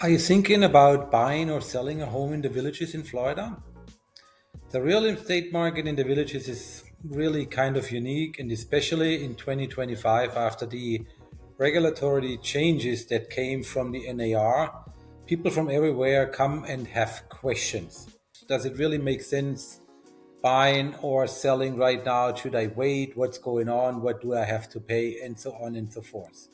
Are you thinking about buying or selling a home in the villages in Florida? The real estate market in the villages is really kind of unique, and especially in 2025, after the regulatory changes that came from the NAR, people from everywhere come and have questions. Does it really make sense buying or selling right now? Should I wait? What's going on? What do I have to pay? And so on and so forth.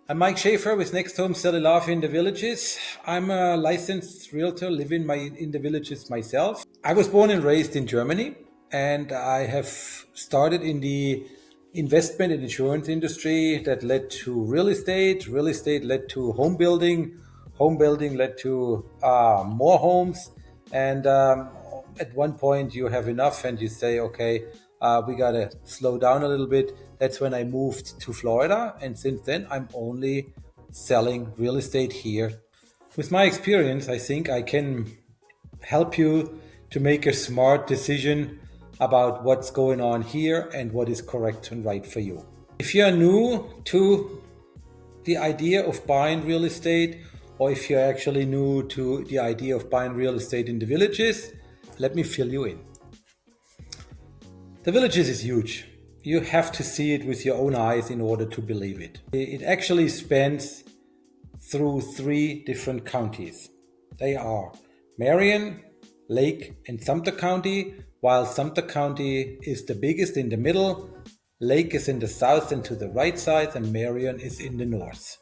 I'm Mike Schaefer with Next Home Sell It Off in the Villages. I'm a licensed realtor living in the villages myself. I was born and raised in Germany, and I have started in the investment and insurance industry that led to real estate. Real estate led to home building led to more homes, and at one point you have enough and you say, okay, we got to slow down a little bit. That's when I moved to Florida, and since then I'm only selling real estate here. With my experience, I think I can help you to make a smart decision about what's going on here and what is correct and right for you. If you're new to the idea of buying real estate, or if you're actually new to the idea of buying real estate in the villages, let me fill you in. The villages is huge. You have to see it with your own eyes in order to believe it. It actually spans through three different counties. They are Marion, Lake, and Sumter County, while Sumter County is the biggest in the middle, Lake is in the south and to the right side, and Marion is in the north.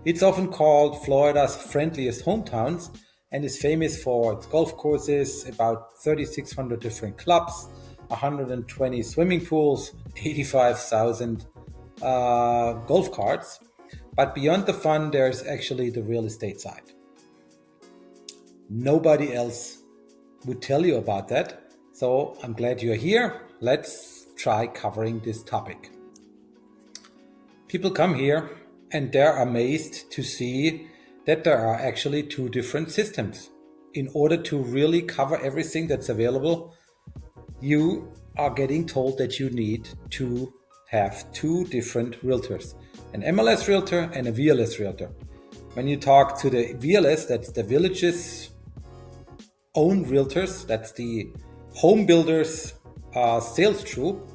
It's often called Florida's friendliest hometowns and is famous for its golf courses, about 3,600 different clubs, 120 swimming pools, 85,000 golf carts. But beyond the fun, there's actually the real estate side. Nobody else would tell you about that. So I'm glad you're here. Let's try covering this topic. People come here and they're amazed to see that there are actually two different systems. In order to really cover everything that's available, you are getting told that you need to have two different realtors, an MLS realtor and a VLS realtor. When you talk to the VLS, that's the village's own realtors, that's the home builders sales troop,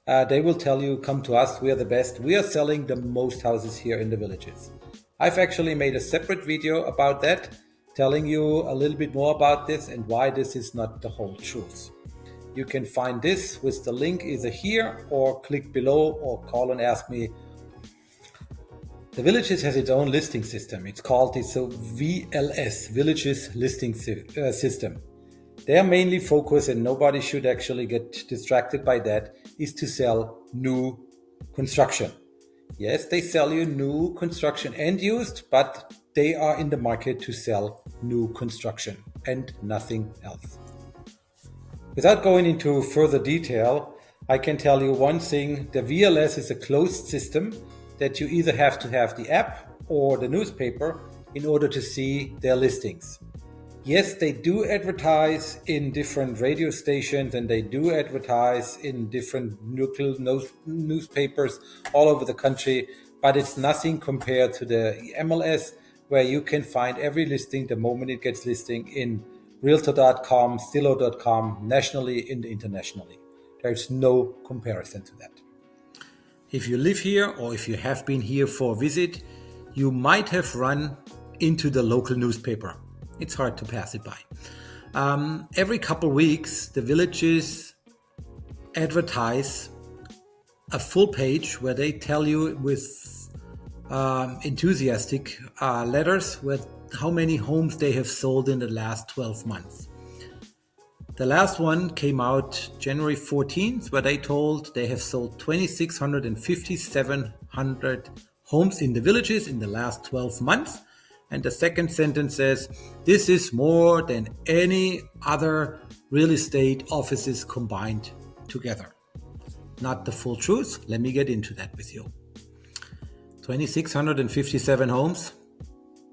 they will tell you, come to us, we are the best. We are selling the most houses here in the villages. I've actually made a separate video about that, telling you a little bit more about this and why this is not the whole truth. You can find this with the link either here or click below or call and ask me. The Villages has its own listing system. It's called the VLS, Villages Listing System. Their mainly focus, and nobody should actually get distracted by that, is to sell new construction. Yes, they sell you new construction and used, but they are in the market to sell new construction and nothing else. Without going into further detail, I can tell you one thing. The VLS is a closed system that you either have to have the app or the newspaper in order to see their listings. Yes, they do advertise in different radio stations and they do advertise in different local newspapers all over the country, but it's nothing compared to the MLS, where you can find every listing the moment it gets listing in Realtor.com, Zillow.com, nationally and internationally. There's no comparison to that. If you live here or if you have been here for a visit, you might have run into the local newspaper. It's hard to pass it by. Every couple weeks, the villages advertise a full page where they tell you with enthusiastic letters with how many homes they have sold in the last 12 months. The last one came out January 14th, where they told they have sold 2,600 and 5,700 homes in the villages in the last 12 months. And the second sentence says, this is more than any other real estate offices combined together. Not the full truth. Let me get into that with you. 2,657 homes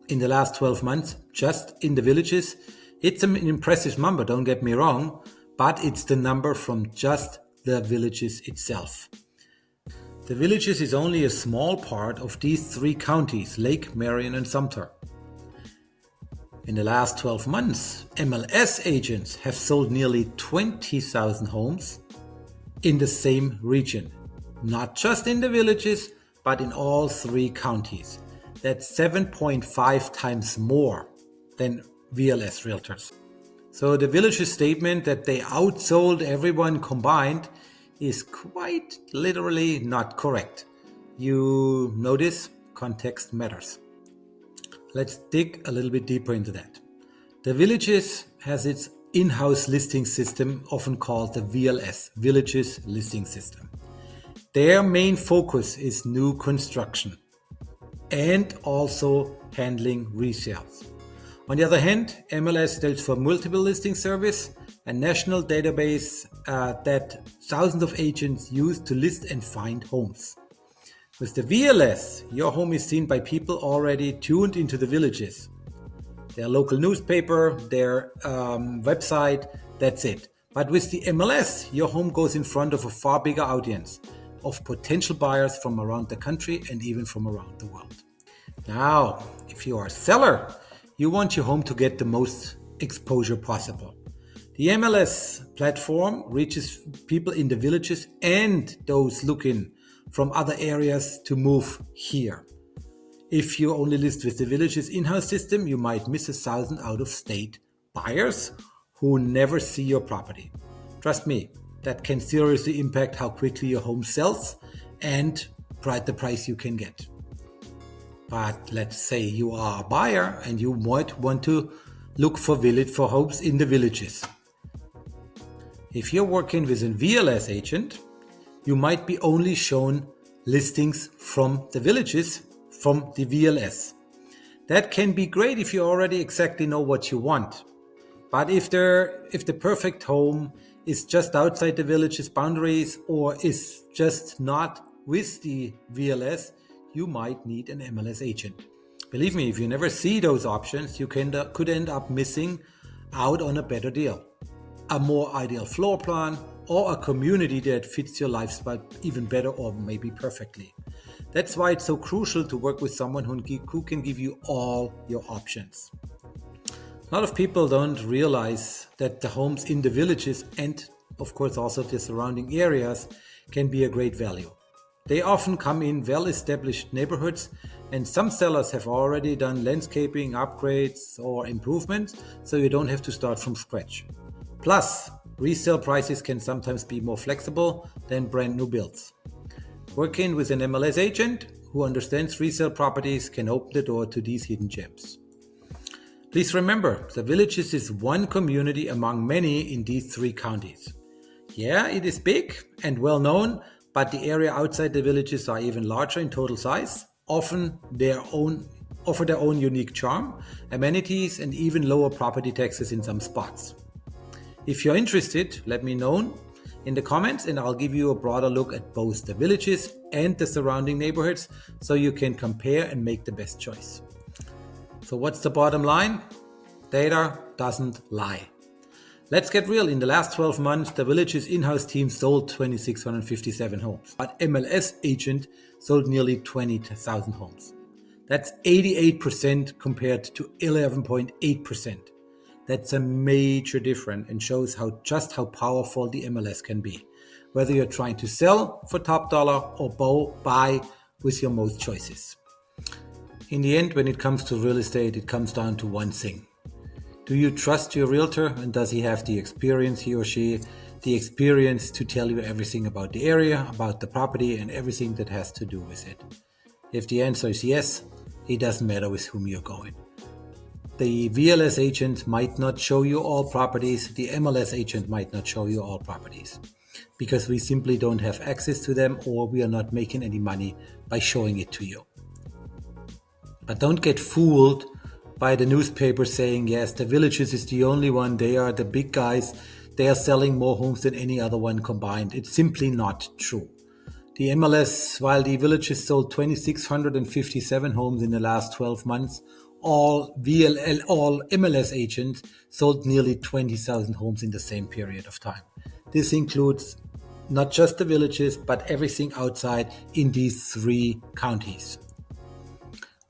in the last 12 months, just in the villages. It's an impressive number, don't get me wrong, but it's the number from just the villages itself. The villages is only a small part of these three counties, Lake, Marion, and Sumter. In the last 12 months, MLS agents have sold nearly 20,000 homes in the same region, not just in the villages, but in all three counties. That's 7.5 times more than VLS realtors. So the villages statement that they outsold everyone combined is quite literally not correct. You notice context matters. Let's dig a little bit deeper into that. The Villages has its in-house listing system, often called the VLS, Villages Listing System. Their main focus is new construction and also handling resales. On the other hand, MLS stands for Multiple Listing Service, a national database that thousands of agents use to list and find homes. With the VLS, your home is seen by people already tuned into the villages. Their local newspaper, their website, that's it. But with the MLS, your home goes in front of a far bigger audience of potential buyers from around the country and even from around the world. Now, if you are a seller, you want your home to get the most exposure possible. The MLS platform reaches people in the villages and those looking from other areas to move here. If you only list with the village's in-house system, you might miss 1,000 out-of-state buyers who never see your property. Trust me, that can seriously impact how quickly your home sells and the price you can get. But let's say you are a buyer and you might want to look for homes in the villages. If you're working with a VLS agent, you might be only shown listings from the villages from the VLS. That can be great if you already exactly know what you want. But if the perfect home is just outside the village's boundaries or is just not with the VLS, you might need an MLS agent. Believe me, if you never see those options, you could end up missing out on a better deal, a more ideal floor plan, or a community that fits your lifestyle even better or maybe perfectly. That's why it's so crucial to work with someone who can give you all your options. A lot of people don't realize that the homes in the villages and of course also the surrounding areas can be a great value. They often come in well-established neighborhoods, and some sellers have already done landscaping, upgrades or improvements, so you don't have to start from scratch. Plus, resale prices can sometimes be more flexible than brand new builds. Working with an MLS agent who understands resale properties can open the door to these hidden gems. Please remember, the Villages is one community among many in these three counties. Yeah, it is big and well known, but the area outside the villages are even larger in total size, offer their own unique charm, amenities, and even lower property taxes in some spots. If you're interested, let me know in the comments and I'll give you a broader look at both the villages and the surrounding neighborhoods so you can compare and make the best choice. So what's the bottom line? Data doesn't lie. Let's get real. In the last 12 months, the Village's in-house team sold 2,657 homes, but MLS agent sold nearly 20,000 homes. That's 88% compared to 11.8%. That's a major difference and shows just how powerful the MLS can be, whether you're trying to sell for top dollar or buy with your most choices. In the end, when it comes to real estate, it comes down to one thing. Do you trust your realtor, and does he have the experience, he or she, the experience to tell you everything about the area, about the property, and everything that has to do with it? If the answer is yes, it doesn't matter with whom you're going. The VLS agent might not show you all properties, the MLS agent might not show you all properties, because we simply don't have access to them or we are not making any money by showing it to you. But don't get fooled by the newspaper saying, yes, the Villages is the only one, they are the big guys, they are selling more homes than any other one combined. It's simply not true. The MLS, while the Villages sold 2,657 homes in the last 12 months, all MLS agents sold nearly 20,000 homes in the same period of time. This includes not just the Villages, but everything outside in these three counties.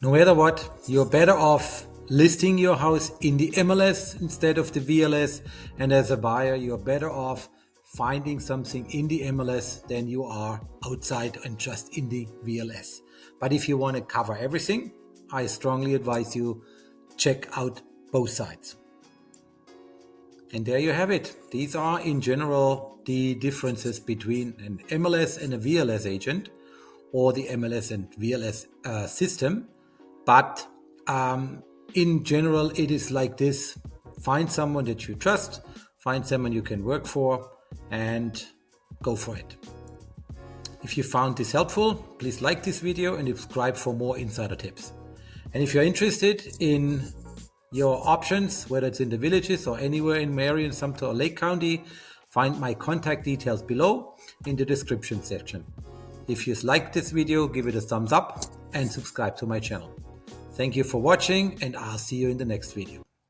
No matter what, you're better off listing your house in the MLS instead of the VLS. And as a buyer, you're better off finding something in the MLS than you are outside and just in the VLS. But if you want to cover everything, I strongly advise you check out both sides. And there you have it. These are in general the differences between an MLS and a VLS agent, or the MLS and VLS system. But in general, it is like this. Find someone that you trust, find someone you can work for, and go for it. If you found this helpful, please like this video and subscribe for more insider tips. And if you're interested in your options, whether it's in the villages or anywhere in Marion, Sumter, or Lake County, find my contact details below in the description section. If you liked this video, give it a thumbs up and subscribe to my channel. Thank you for watching, and I'll see you in the next video.